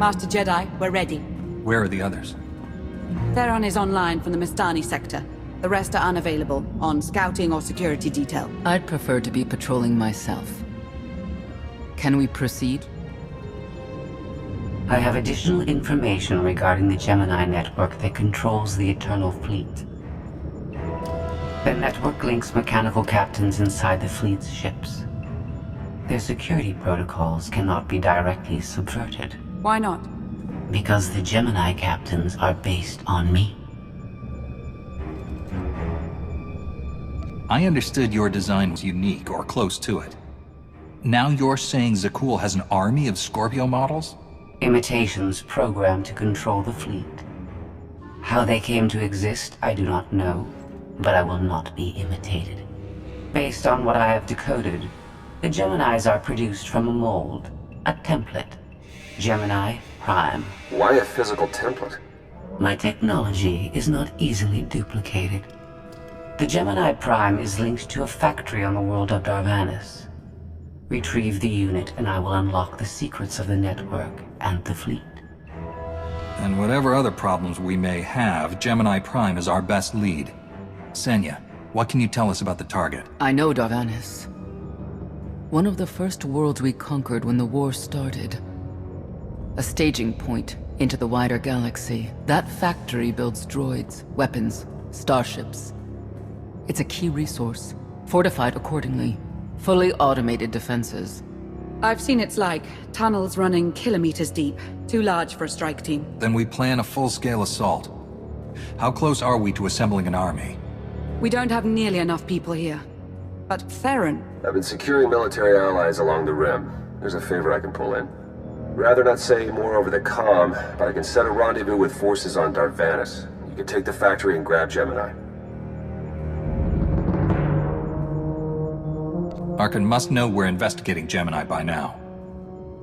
Master Jedi, we're ready. Where are the others? Theron is online from the Mistani sector. The rest are unavailable, on scouting or security detail. I'd prefer to be patrolling myself. Can we proceed? I have additional information regarding the Gemini network that controls the Eternal Fleet. The network links mechanical captains inside the fleet's ships. Their security protocols cannot be directly subverted. Why not? Because the Gemini captains are based on me. I understood your design was unique, or close to it. Now you're saying Zakul has an army of Scorpio models? Imitations programmed to control the fleet. How they came to exist, I do not know, but I will not be imitated. Based on what I have decoded, the Geminis are produced from a mold, a template. Gemini Prime. Why a physical template? My technology is not easily duplicated. The Gemini Prime is linked to a factory on the world of Darvanis. Retrieve the unit and I will unlock the secrets of the network and the fleet. And whatever other problems we may have, Gemini Prime is our best lead. Senya, what can you tell us about the target? I know Darvanis. One of the first worlds we conquered when the war started. A staging point into the wider galaxy. That factory builds droids, weapons, starships. It's a key resource, fortified accordingly. Fully automated defenses. I've seen it's like tunnels running kilometers deep. Too large for a strike team. Then we plan a full-scale assault. How close are we to assembling an army? We don't have nearly enough people here. But Theron... I've been securing military allies along the rim. There's a favor I can pull in. Rather not say more over the comm, but I can set a rendezvous with forces on Darvanis. You can take the factory and grab Gemini. Arkin must know we're investigating Gemini by now.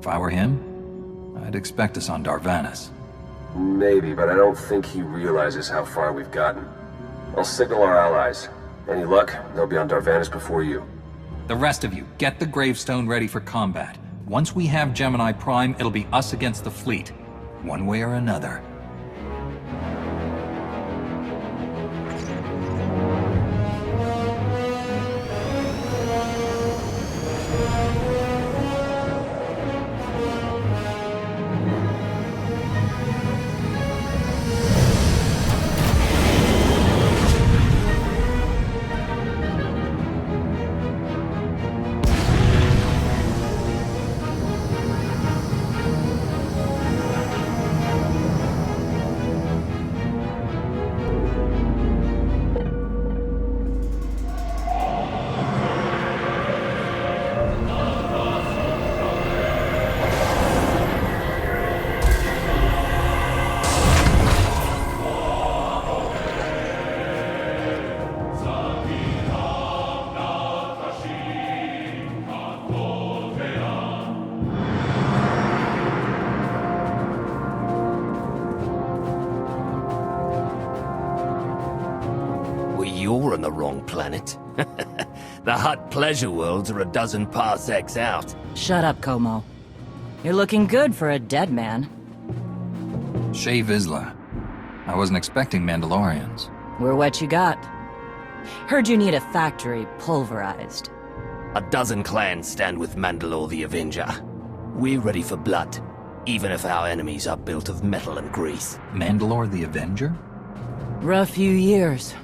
If I were him, I'd expect us on Darvanis. Maybe, but I don't think he realizes how far we've gotten. I'll signal our allies. Any luck, they'll be on Darvanis before you. The rest of you, get the gravestone ready for combat. Once we have Gemini Prime, it'll be us against the fleet. One way or another. You're on the wrong planet. The Hutt pleasure worlds are a dozen parsecs out. Shut up, Como. You're looking good for a dead man. Shea Vizsla. I wasn't expecting Mandalorians. We're what you got. Heard you need a factory pulverized. A dozen clans stand with Mandalore the Avenger. We're ready for blood, even if our enemies are built of metal and grease. Mandalore the Avenger? Rough few years.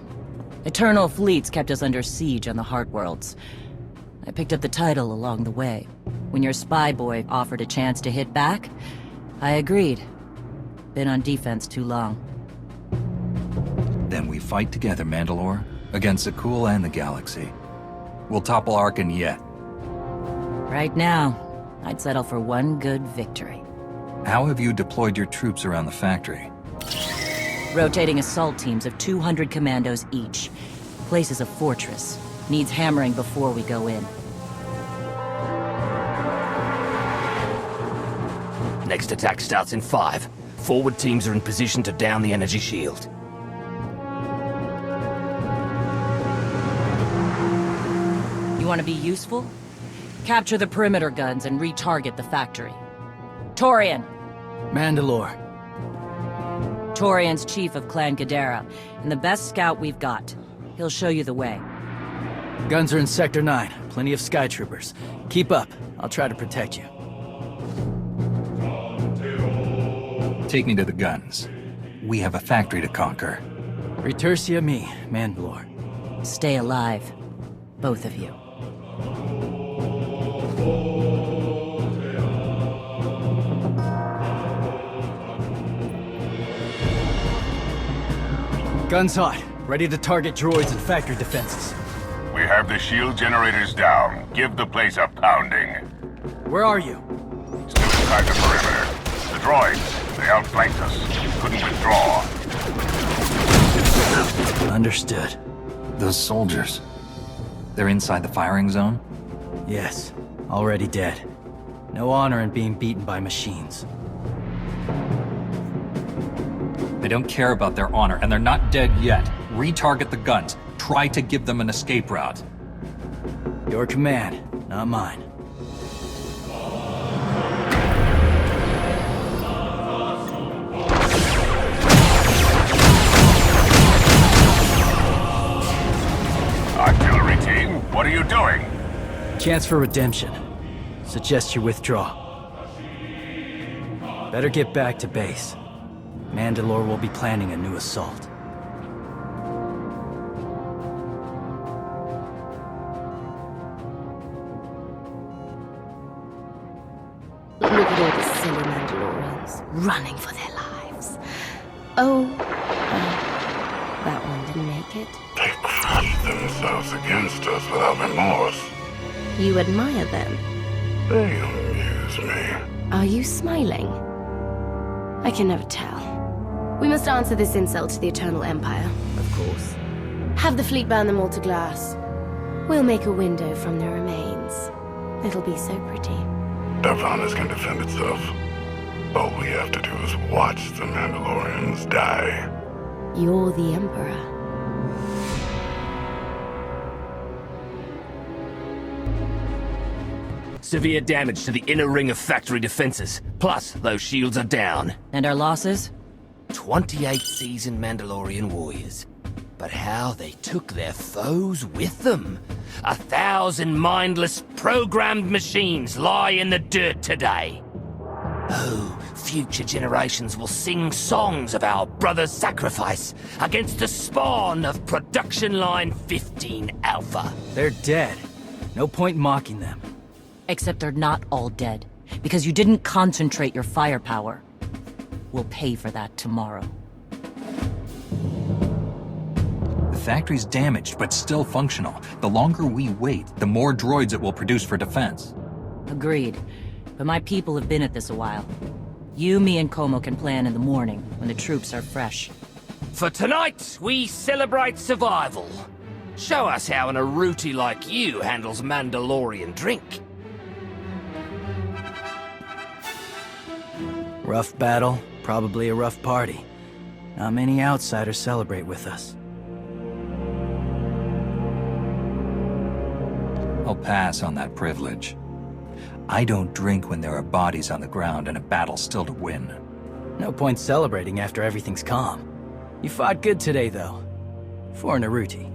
Eternal fleets kept us under siege on the Heart Worlds. I picked up the title along the way. When your spy boy offered a chance to hit back, I agreed. Been on defense too long. Then we fight together, Mandalore, against Zakul and the galaxy. We'll topple Arkin yet. Right now, I'd settle for one good victory. How have you deployed your troops around the factory? Rotating assault teams of 200 commandos each. Place is a fortress. Needs hammering before we go in. Next attack starts in 5. Forward teams are in position to down the energy shield. You want to be useful? Capture the perimeter guns and retarget the factory. Torian, Mandalore. Torian's chief of Clan Ghidorah, and the best scout we've got. He'll show you the way. Guns are in Sector 9. Plenty of Sky Troopers. Keep up. I'll try to protect you. Take me to the guns. We have a factory to conquer. Retursia me, Mandalore. Stay alive. Both of you. Guns hot. Ready to target droids and factory defenses. We have the shield generators down. Give the place a pounding. Where are you? Still inside the perimeter. The droids, they outflanked us. Couldn't withdraw. Understood. Those soldiers. They're inside the firing zone? Yes. Already dead. No honor in being beaten by machines. They don't care about their honor, and they're not dead yet. Retarget the guns. Try to give them an escape route. Your command, not mine. Artillery team, what are you doing? Chance for redemption. Suggest you withdraw. Better get back to base. Mandalore will be planning a new assault. Look at all the silly Mandalorians running for their lives. Oh, that one didn't make it. They crushed themselves against us without remorse. You admire them. They amuse me. Are you smiling? I can never tell. We must answer this insult to the Eternal Empire, of course. Have the fleet burn them all to glass. We'll make a window from their remains. It'll be so pretty. Darvanus can defend itself. All we have to do is watch the Mandalorians die. You're the Emperor. Severe damage to the inner ring of factory defenses. Plus, those shields are down. And our losses? 28 seasoned Mandalorian warriors. But how they took their foes with them. 1,000 mindless, programmed machines lie in the dirt today. Oh, future generations will sing songs of our brother's sacrifice against the spawn of Production Line 15 Alpha. They're dead. No point mocking them. Except they're not all dead, because you didn't concentrate your firepower. We'll pay for that tomorrow. The factory's damaged, but still functional. The longer we wait, the more droids it will produce for defense. Agreed. But my people have been at this a while. You, me, and Como can plan in the morning, when the troops are fresh. For tonight, we celebrate survival. Show us how an Aruti like you handles Mandalorian drink. Rough battle, probably a rough party. Not many outsiders celebrate with us. I'll pass on that privilege. I don't drink when there are bodies on the ground and a battle still to win. No point celebrating after everything's calm. You fought good today, though. For an Aruti.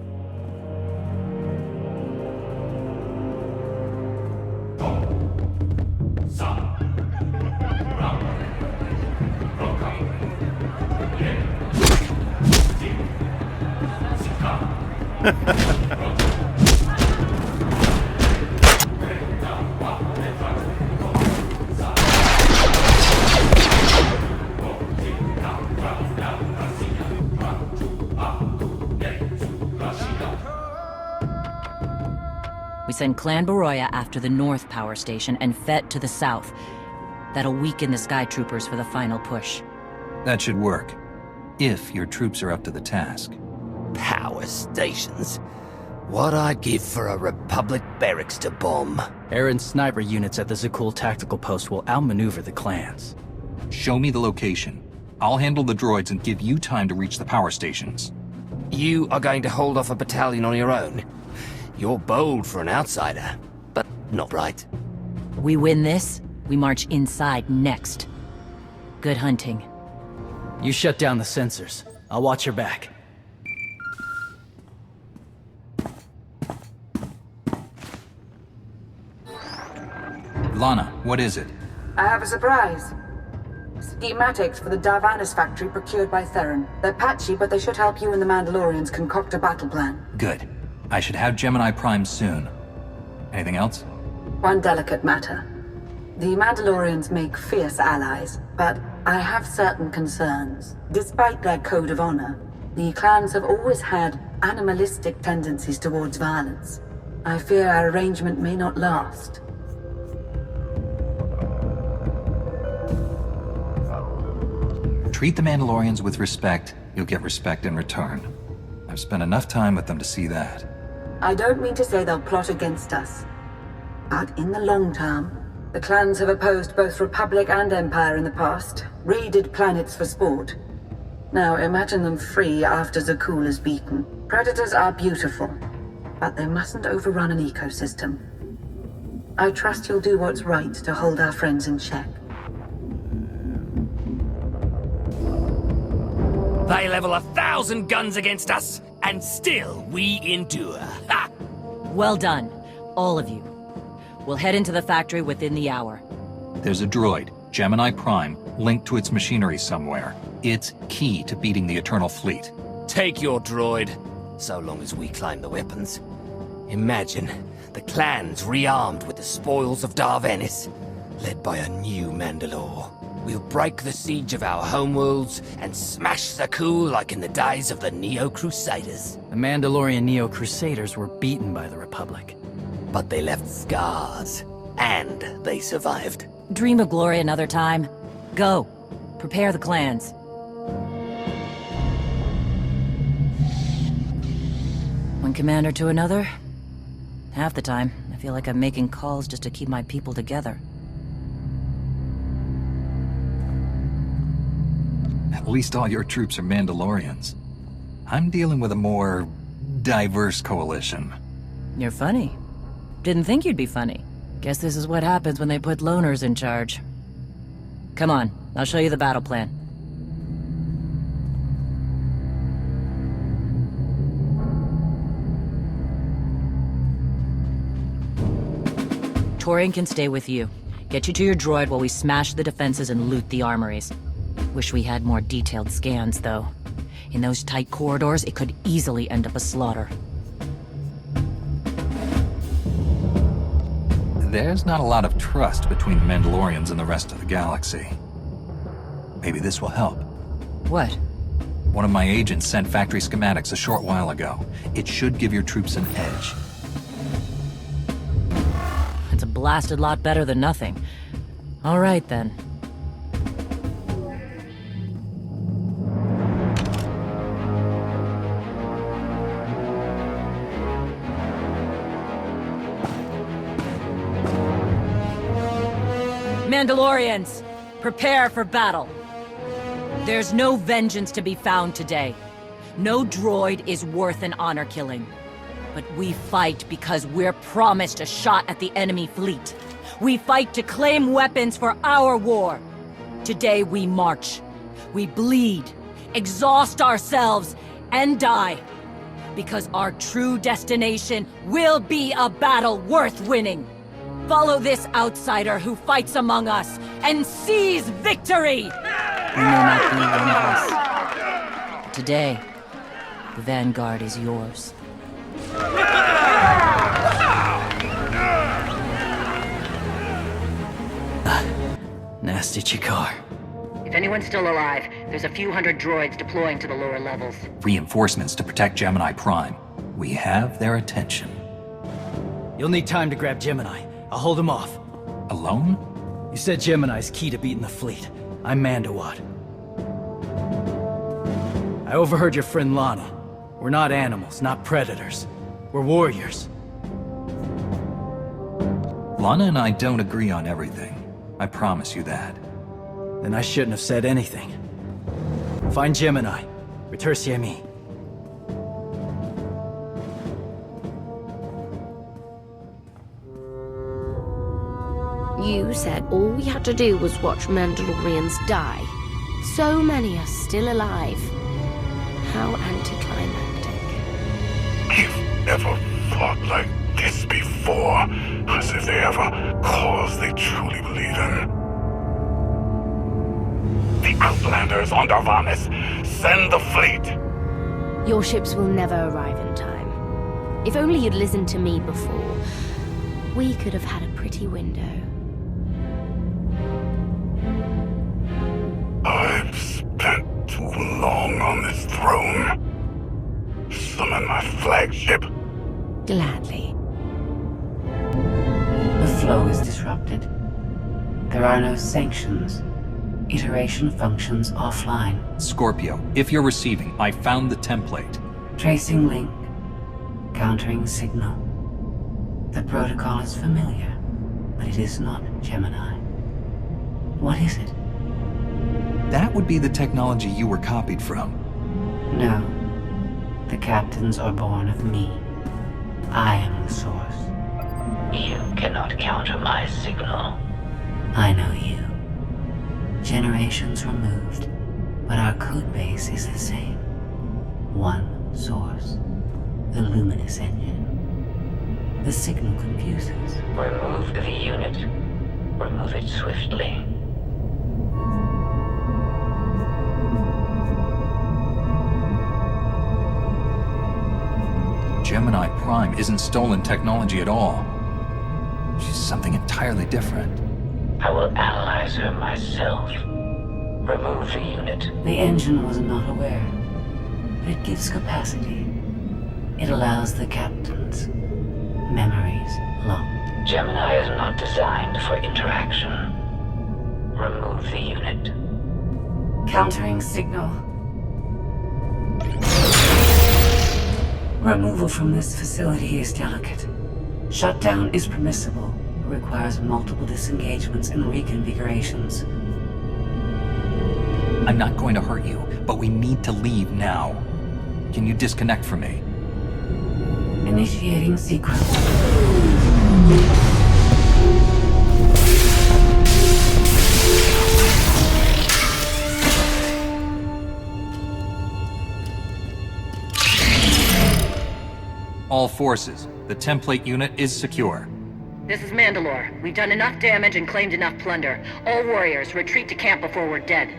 We send Clan Baroya after the North Power Station and Fett to the south. That'll weaken the Sky Troopers for the final push. That should work. If your troops are up to the task. Power stations. What I'd give for a Republic barracks to bomb. Air sniper units at the Zakul tactical post will outmaneuver the clans. Show me the location. I'll handle the droids and give you time to reach the power stations. You are going to hold off a battalion on your own. You're bold for an outsider, but not right. We win this, we march inside next. Good hunting. You shut down the sensors. I'll watch your back. Lana, what is it? I have a surprise. Schematics for the Darvanis factory procured by Theron. They're patchy, but they should help you and the Mandalorians concoct a battle plan. Good. I should have Gemini Prime soon. Anything else? One delicate matter. The Mandalorians make fierce allies, but I have certain concerns. Despite their code of honor, the clans have always had animalistic tendencies towards violence. I fear our arrangement may not last. Treat the Mandalorians with respect, you'll get respect in return. I've spent enough time with them to see that. I don't mean to say they'll plot against us, but in the long term, the clans have opposed both Republic and Empire in the past, raided planets for sport. Now imagine them free after Zakul is beaten. Predators are beautiful, but they mustn't overrun an ecosystem. I trust you'll do what's right to hold our friends in check. They level 1,000 guns against us, and still we endure. Ha! Well done, all of you. We'll head into the factory within the hour. There's a droid, Gemini Prime, linked to its machinery somewhere. It's key to beating the Eternal Fleet. Take your droid, so long as we claim the weapons. Imagine the clans rearmed with the spoils of Darvanis, led by a new Mandalore. We'll break the siege of our homeworlds and smash Zakul like in the days of the Neo-Crusaders. The Mandalorian Neo-Crusaders were beaten by the Republic. But they left scars, and they survived. Dream of glory another time. Go. Prepare the clans. One commander to another? Half the time, I feel like I'm making calls just to keep my people together. At least all your troops are Mandalorians. I'm dealing with a more diverse coalition. You're funny. Didn't think you'd be funny. Guess this is what happens when they put loners in charge. Come on, I'll show you the battle plan. Torian can stay with you. Get you to your droid while we smash the defenses and loot the armories. Wish we had more detailed scans, though. In those tight corridors, it could easily end up a slaughter. There's not a lot of trust between the Mandalorians and the rest of the galaxy. Maybe this will help. What? One of my agents sent factory schematics a short while ago. It should give your troops an edge. It's a blasted lot better than nothing. All right, then. Mandalorians, prepare for battle. There's no vengeance to be found today. No droid is worth an honor killing. But we fight because we're promised a shot at the enemy fleet. We fight to claim weapons for our war. Today we march. We bleed, exhaust ourselves, and die. Because our true destination will be a battle worth winning. Follow this outsider who fights among us and seize victory! You may not be one of us. Today, the Vanguard is yours. Nasty Chikar. If anyone's still alive, there's a few hundred droids deploying to the lower levels. Reinforcements to protect Gemini Prime. We have their attention. You'll need time to grab Gemini. I'll hold him off. Alone? You said Gemini's key to beating the fleet. I'm Mandawat. I overheard your friend Lana. We're not animals, not predators. We're warriors. Lana and I don't agree on everything. I promise you that. Then I shouldn't have said anything. Find Gemini. Retursi me. You said all we had to do was watch Mandalorians die. So many are still alive. How anticlimactic. You've never fought like this before, as if they have a cause they truly believe in. The Outlanders on Darvanis, send the fleet! Your ships will never arrive in time. If only you'd listened to me before, we could have had a pretty window. I've spent too long on this throne. Summon my flagship. Gladly. The flow is disrupted. There are no sanctions. Iteration functions offline. Scorpio, if you're receiving, I found the template. Tracing link. Countering signal. The protocol is familiar, but it is not Gemini. What is it? That would be the technology you were copied from. No. The captains are born of me. I am the source. You cannot counter my signal. I know you. Generations removed, but our code base is the same. One source. The luminous engine. The signal confuses. Remove the unit. Remove it swiftly. Gemini Prime isn't stolen technology at all. She's something entirely different. I will analyze her myself. Remove the unit. The engine was not aware, but it gives capacity. It allows the captains. Memories locked. Gemini is not designed for interaction. Remove the unit. Countering signal. Removal from this facility is delicate. Shutdown is permissible, but requires multiple disengagements and reconfigurations. I'm not going to hurt you, but we need to leave now. Can you disconnect from me? Initiating sequence. All forces, the template unit is secure. This is Mandalore. We've done enough damage and claimed enough plunder. All warriors, retreat to camp before we're dead.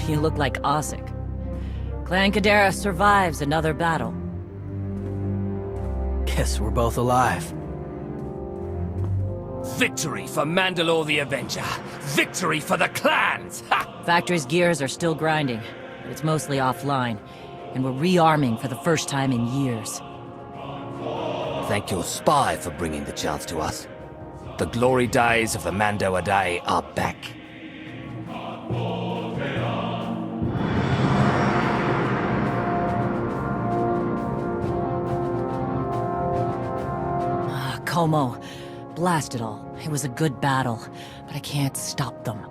You look like Osik. Clan Kadera survives another battle. Guess we're both alive. Victory for Mandalore the Avenger! Victory for the clans! Ha! Factory's gears are still grinding, but it's mostly offline. And we're rearming for the first time in years. Thank your spy for bringing the chance to us. The glory days of the Mando Adai are back. Como, blast it all. It was a good battle, but I can't stop them.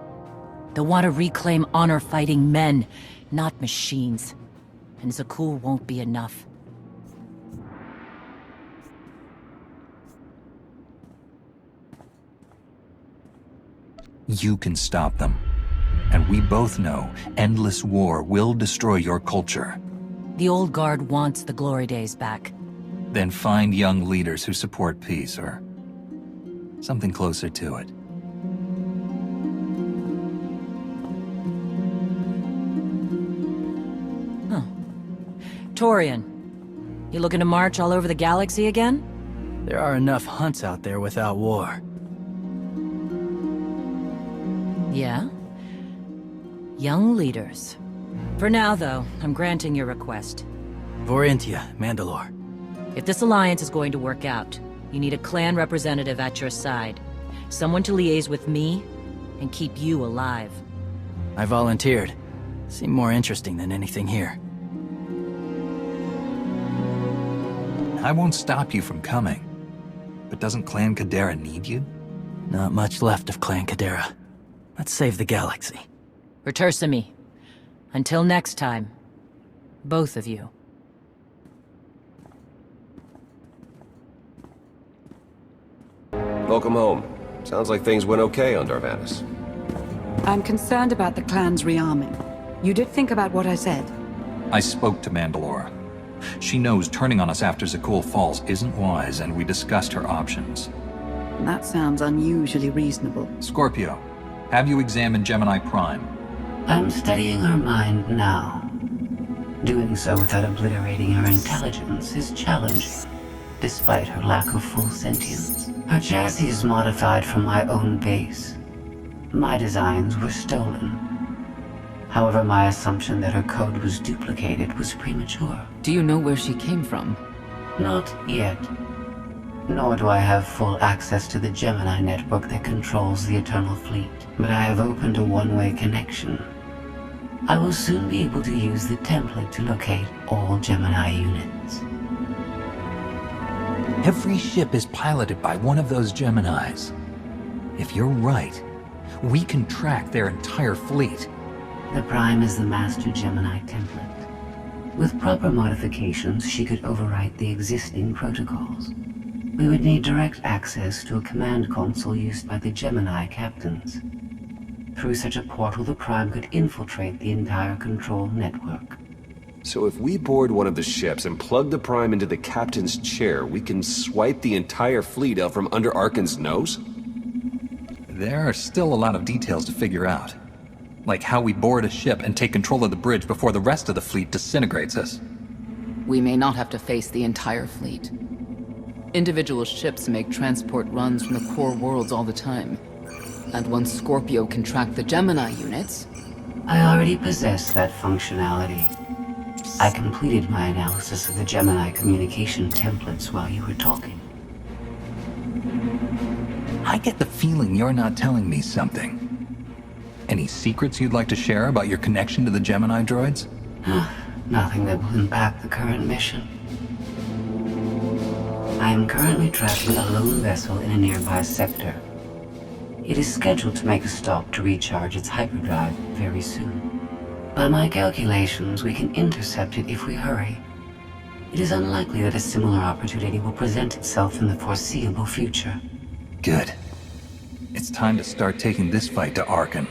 They want to reclaim honor-fighting men, not machines. And Zakuul won't be enough. You can stop them. And we both know endless war will destroy your culture. The old guard wants the glory days back. Then find young leaders who support peace, or something closer to it. Praetorian. You looking to march all over the galaxy again? There are enough hunts out there without war. Yeah? Young leaders. For now, though, I'm granting your request. Vorintia, Mandalore. If this alliance is going to work out, you need a clan representative at your side. Someone to liaise with me and keep you alive. I volunteered. Seemed more interesting than anything here. I won't stop you from coming. But doesn't Clan Kadera need you? Not much left of Clan Kadera. Let's save the galaxy. Return to me. Until next time, both of you. Welcome home. Sounds like things went okay on Darvanis. I'm concerned about the clan's rearming. You did think about what I said? I spoke to Mandalore. She knows turning on us after Zakul Falls isn't wise, and we discussed her options. That sounds unusually reasonable. Scorpio, have you examined Gemini Prime? I'm studying her mind now. Doing so without obliterating her intelligence is challenging, despite her lack of full sentience. Her chassis is modified from my own base. My designs were stolen. However, my assumption that her code was duplicated was premature. Do you know where she came from? Not yet. Nor do I have full access to the Gemini network that controls the Eternal Fleet. But I have opened a one-way connection. I will soon be able to use the template to locate all Gemini units. Every ship is piloted by one of those Geminis. If you're right, we can track their entire fleet. The Prime is the master Gemini template. With proper modifications, she could overwrite the existing protocols. We would need direct access to a command console used by the Gemini captains. Through such a portal, the Prime could infiltrate the entire control network. So if we board one of the ships and plug the Prime into the captain's chair, we can swipe the entire fleet out from under Arkan's nose? There are still a lot of details to figure out. Like how we board a ship and take control of the bridge before the rest of the fleet disintegrates us. We may not have to face the entire fleet. Individual ships make transport runs from the core worlds all the time. And once Scorpio can track the Gemini units... I already possess that functionality. I completed my analysis of the Gemini communication templates while you were talking. I get the feeling you're not telling me something. Any secrets you'd like to share about your connection to the Gemini droids? Nothing that will impact the current mission. I am currently tracking a lone vessel in a nearby sector. It is scheduled to make a stop to recharge its hyperdrive very soon. By my calculations, we can intercept it if we hurry. It is unlikely that a similar opportunity will present itself in the foreseeable future. Good. It's time to start taking this fight to Arkan.